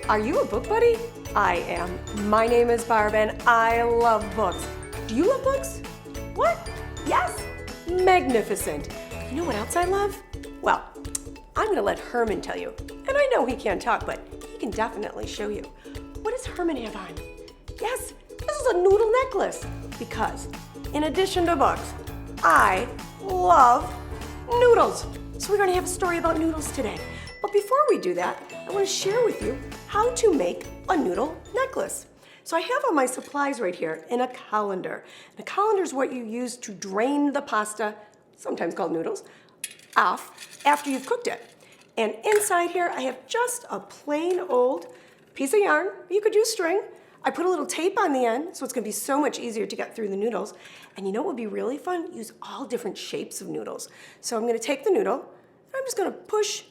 Are you a book buddy? I am. My name is Barb and I love books. Do you love books? What? Yes? Magnificent. You know what else I love? Well, I'm gonna let Herman tell you. And I know he can't talk, but he can definitely show you. What does Herman have on? Yes, this is a noodle necklace. Because in addition to books, I love noodles. So we're gonna have a story about noodles today. But before we do that, I wanna share with you how to make a noodle necklace. So I have all my supplies right here in a colander. And a colander is what you use to drain the pasta, sometimes called noodles, off after you've cooked it. And inside here, I have just a plain old piece of yarn. You could use string. I put a little tape on the end, so it's gonna be so much easier to get through the noodles. And you know what would be really fun? Use all different shapes of noodles. So I'm gonna take the noodle, and I'm just gonna push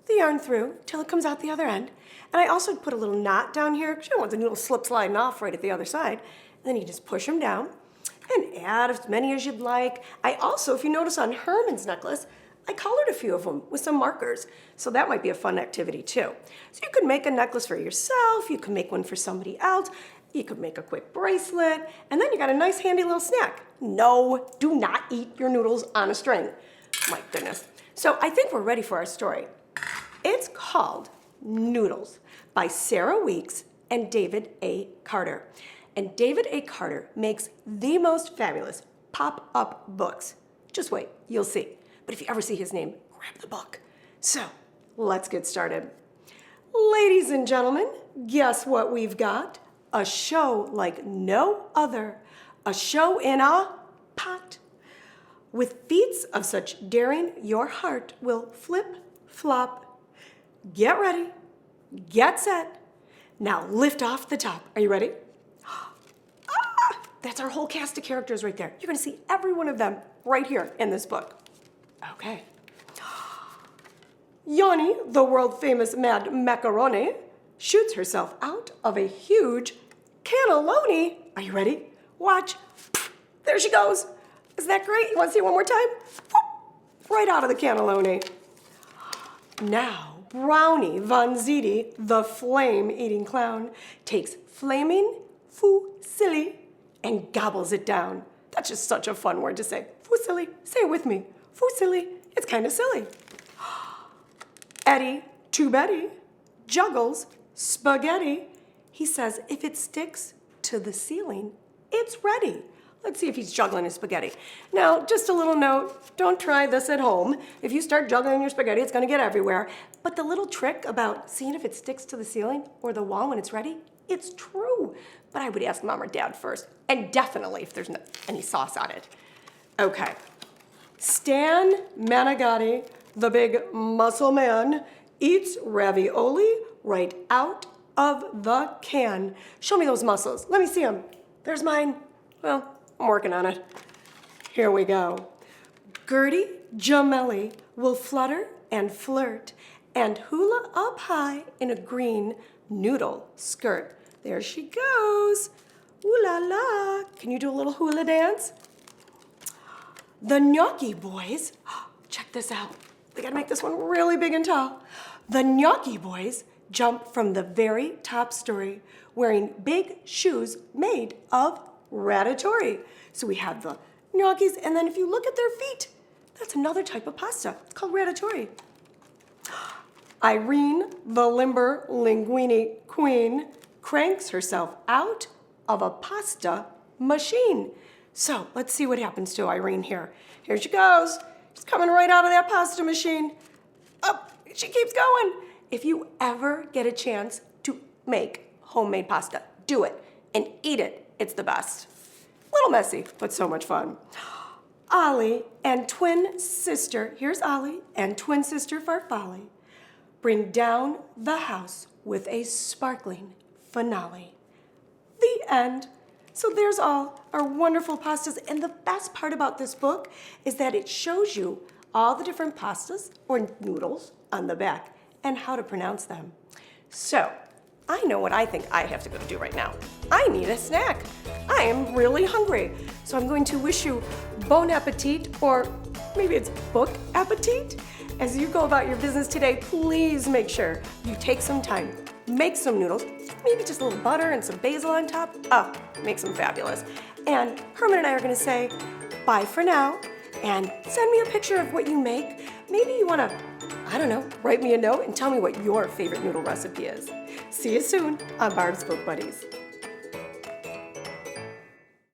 the yarn through till it comes out the other end. And I also put a little knot down here because you don't want the noodle slip sliding off right at the other side. And then you just push them down and add as many as you'd like. I also, if you notice on Herman's necklace, I colored a few of them with some markers. So that might be a fun activity too. So you could make a necklace for yourself, you could make one for somebody else, you could make a quick bracelet, and then you got a nice handy little snack. No, do not eat your noodles on a string. My goodness. So I think we're ready for our story. It's called Noodles by Sara Weeks and David A. Carter. And David A. Carter makes the most fabulous pop-up books. Just wait, you'll see. But if you ever see his name, grab the book. So let's get started. Ladies and gentlemen, guess what we've got? A show like no other. A show in a pot. With feats of such daring, your heart will flip-flop. Get ready, get set. Now lift off the top. Are you ready? That's our whole cast of characters right there. You're gonna see every one of them right here in this book. Okay. Yanni, the world famous Mad Macaroni, shoots herself out of a huge cannelloni. Are you ready? Watch. There she goes. Isn't that great? You wanna see it one more time? Right out of the cannelloni. Now, Brownie Von Ziti, the flame-eating clown, takes flaming fusilli and gobbles it down. That's just such a fun word to say. Fusilli. Say it with me. Fusilli. It's kind of silly. Eddie, to Betty, juggles spaghetti. He says if it sticks to the ceiling, it's ready. Let's see if he's juggling his spaghetti. Now, just a little note, don't try this at home. If you start juggling your spaghetti, it's gonna get everywhere. But the little trick about seeing if it sticks to the ceiling or the wall when it's ready, it's true. But I would ask mom or dad first, and definitely if there's any sauce on it. Okay. Stan Manigatti, the big muscle man, eats ravioli right out of the can. Show me those muscles. Let me see them. There's mine. Well, I'm working on it. Here we go. Gertie Jamelli will flutter and flirt and hula up high in a green noodle skirt. There she goes. Ooh la la. Can you do a little hula dance? The Gnocchi Boys, check this out. We gotta make this one really big and tall. The Gnocchi Boys jump from the very top story wearing big shoes made of ratatouille. So we have the gnocchis, and then if you look at their feet, that's another type of pasta. It's called ratatouille. Irene, the limber linguine queen, cranks herself out of a pasta machine. So let's see what happens to Irene here. Here she goes. She's coming right out of that pasta machine. Up, she keeps going. If you ever get a chance to make homemade pasta, do it and eat it. It's the best. A little messy, but so much fun. Ollie and twin sister, here's Ollie, and twin sister Farfalle bring down the house with a sparkling finale. The end. So there's all our wonderful pastas, and the best part about this book is that it shows you all the different pastas or noodles on the back and how to pronounce them. So I know what I think I have to go do right now. I need a snack. I am really hungry. So I'm going to wish you Bon Appetit, or maybe it's Book Appetit. As you go about your business today, please make sure you take some time make some noodles, maybe just a little butter and some basil on top. Oh, makes them fabulous. And Herman and I are gonna say bye for now, and send me a picture of what you make. Maybe you wanna, I don't know, write me a note and tell me what your favorite noodle recipe is. See you soon on Barb's Book Buddies.